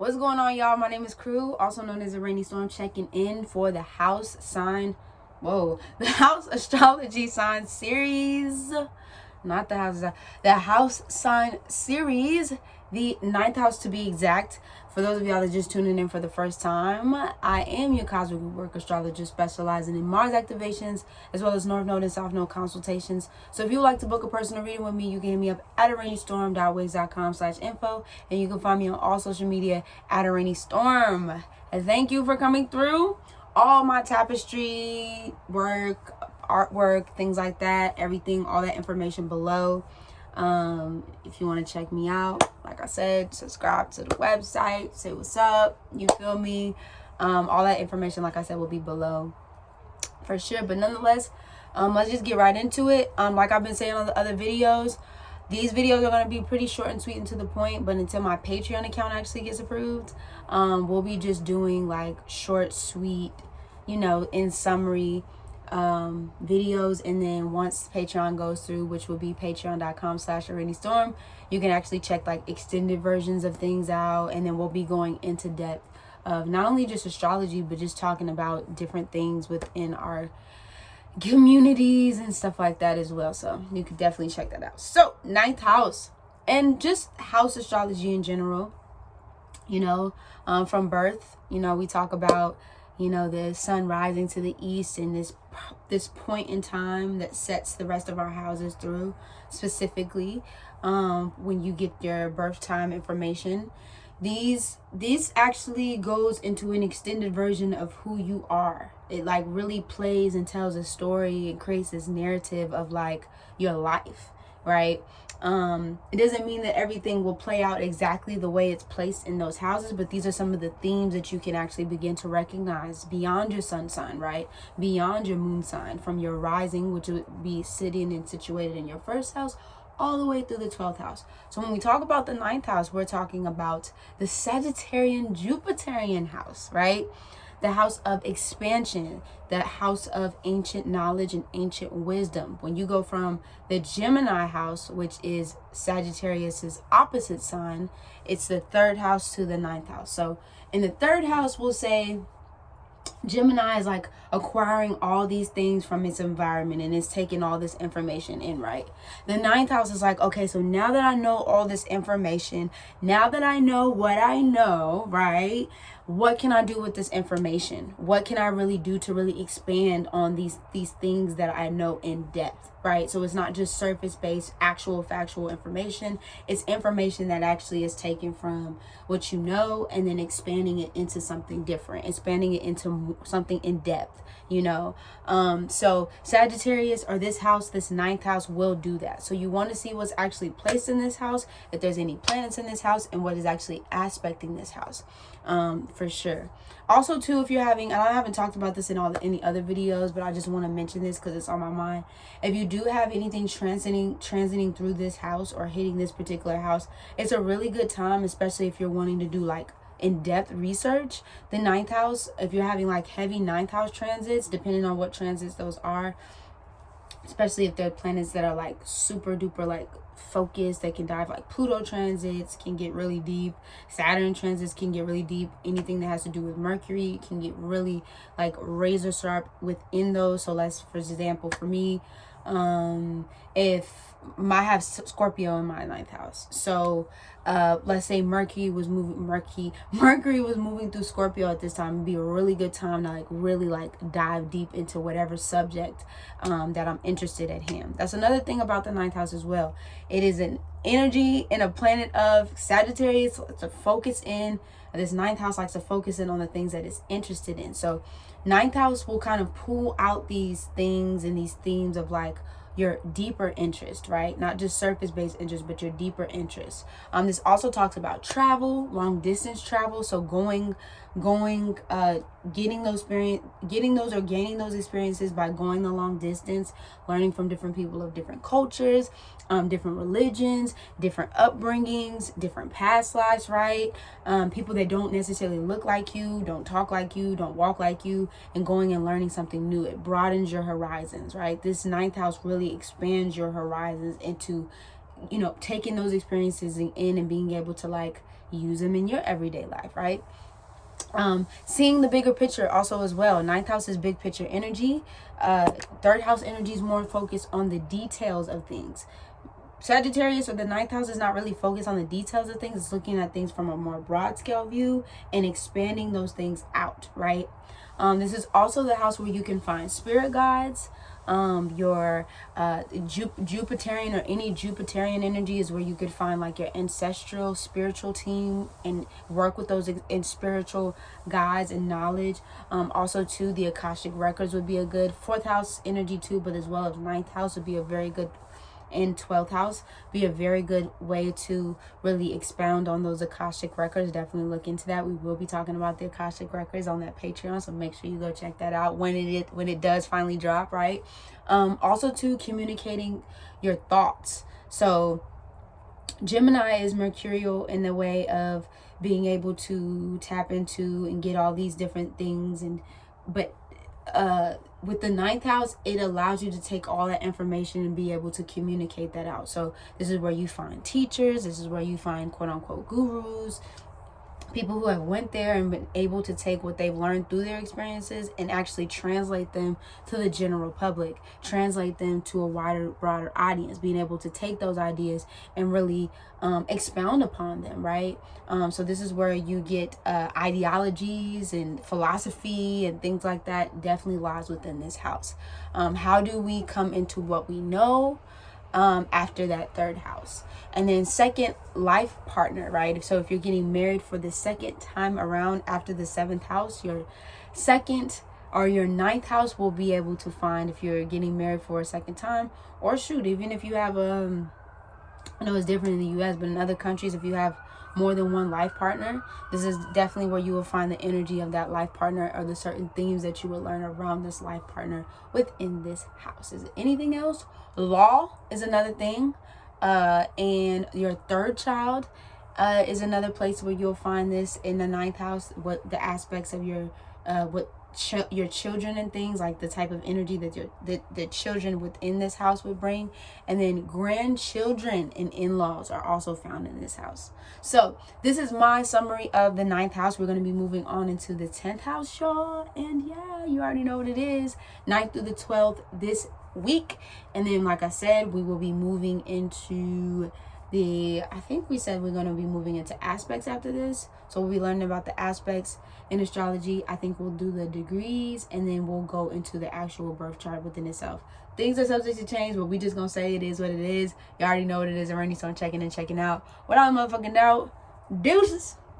What's going on, y'all? My name is Crew, also known as Araneae Storm, checking in for the house astrology sign series. Not the house sign series, the ninth house to be exact. For those of y'all that are just tuning in for the first time, I am your Cosmic Rootwork astrologist specializing in Mars activations as well as North Node and South Node consultations. So if you would like to book a personal reading with me, you can hit me up at araneastorm.wix.com/info, and you can find me on all social media at Araneae Storm. And thank you for coming through. All my tapestry work, artwork, things like that, everything, all that information below. If you want to check me out, like I said, subscribe to the website, say what's up, you feel me? All that information, like I said, will be below for sure. But nonetheless, let's just get right into it. Like I've been saying on the other videos, these videos are going to be pretty short and sweet and to the point, but until my Patreon account actually gets approved, we'll be just doing like short, sweet, in summary videos. And then once Patreon goes through, which will be patreon.com/AraneaeStorm, you can actually check like extended versions of things out, and then we'll be going into depth of not only just astrology, but just talking about different things within our communities and stuff like that as well. So you could definitely check that out. So ninth house and just house astrology in general, from birth, we talk about the sun rising to the east and this point in time that sets the rest of our houses through. Specifically, when you get your birth time information, this actually goes into an extended version of who you are. It like really plays and tells a story and creates this narrative of like your life, right? It doesn't mean that everything will play out exactly the way it's placed in those houses, but these are some of the themes that you can actually begin to recognize beyond your sun sign, right? Beyond your moon sign, from your rising, which would be sitting and situated in your first house, all the way through the 12th house. So when we talk about the 9th house, we're talking about the Sagittarian Jupiterian house, right? The house of expansion, the house of ancient knowledge and ancient wisdom. When you go from the Gemini house, which is Sagittarius's opposite sign, it's the 3rd house to the 9th house. So in the 3rd house, we'll say Gemini is like acquiring all these things from its environment and it's taking all this information in, right? The 9th house is like, okay, so now that I know all this information, now that I know what I know, right? What can I do with this information? What can I really do to really expand on these things that I know in depth, right? So it's not just surface-based, actual factual information. It's information that actually is taken from what you know and then expanding it into something different, expanding it into something in depth, So Sagittarius, or this house, this 9th house, will do that. So you want to see what's actually placed in this house, if there's any planets in this house, and what is actually aspecting this house, for sure. Also too, if you're having, and I haven't talked about this in any other videos, but I just want to mention this because it's on my mind. If you do have anything transiting through this house or hitting this particular house, it's a really good time, especially if you're wanting to do like in-depth research. The 9th house, if you're having like heavy 9th house transits, depending on what transits those are, especially if they're planets that are like super duper like focused, they can dive, like Pluto transits can get really deep, Saturn transits can get really deep, anything that has to do with Mercury can get really like razor sharp within those. So let's, for example, for me, if I have Scorpio in my 9th house, so let's say Mercury was moving through Scorpio at this time, it'd be a really good time to like really like dive deep into whatever subject that I'm interested at hand. That's another thing about the 9th house as well. It is an energy in a planet of Sagittarius to focus in. This 9th house likes to focus in on the things that it's interested in. So 9th house will kind of pull out these things and these themes of like your deeper interest, right? Not just surface-based interest, but your deeper interest. This also talks about travel, long distance travel. So gaining those experiences by going the long distance, learning from different people of different cultures, different religions, different upbringings, different past lives, right? People that don't necessarily look like you, don't talk like you, don't walk like you, and going and learning something new. It broadens your horizons, right? This 9th house really expands your horizons into you know, taking those experiences in and being able to like use them in your everyday life, right? Seeing the bigger picture also as well. Ninth house is big picture energy. Third house energy is more focused on the details of things. Sagittarius, or the ninth house, is not really focused on the details of things. It's looking at things from a more broad scale view and expanding those things out, right? This is also the house where you can find spirit guides. Your Jupiterian, or any Jupiterian energy is where you could find like your ancestral spiritual team and work with those in spiritual guides and knowledge. Also too, the Akashic records would be a good fourth house energy too, but as well as ninth house would be a very good, in 12th house be a very good way to really expound on those Akashic records. Definitely look into that. We will be talking about the Akashic records on that Patreon, so make sure you go check that out when it does finally drop, right? Also too, communicating your thoughts. So Gemini is mercurial in the way of being able to tap into and get all these different things, but with the ninth house, it allows you to take all that information and be able to communicate that out. So this is where you find teachers. This is where you find quote unquote gurus, people who have went there and been able to take what they've learned through their experiences and actually translate them to the general public, translate them to a broader audience, being able to take those ideas and really expound upon them, right? So this is where you get ideologies and philosophy and things like that. Definitely lies within this house. How do we come into what we know? After that third house. And then second, life partner, right? So if you're getting married for the second time around after the seventh house, your second or your ninth house will be able to find, if you're getting married for a second time, or shoot, even if you have I know it's different in the US, but in other countries, if you have more than one life partner, this is definitely where you will find the energy of that life partner, or the certain themes that you will learn around this life partner within this house. Is it anything else? Law is another thing, and your third child is another place where you'll find this in the ninth house. What the aspects of your your children and things, like the type of energy that the children within this house would bring. And then grandchildren and in-laws are also found in this house. So this is my summary of the ninth house. We're going to be moving on into the 10th house, y'all, and yeah, you already know what it is. 9th through the 12th this week, and then like I said, we will be moving into I think we said we're going to be moving into aspects after this. So we'll be learning about the aspects in astrology. I think we'll do the degrees, and then we'll go into the actual birth chart within itself. Things are subject to change, but we just going to say it is what it is. You already know what it is. Already, so I'm checking and checking out. Without motherfucking doubt, deuces.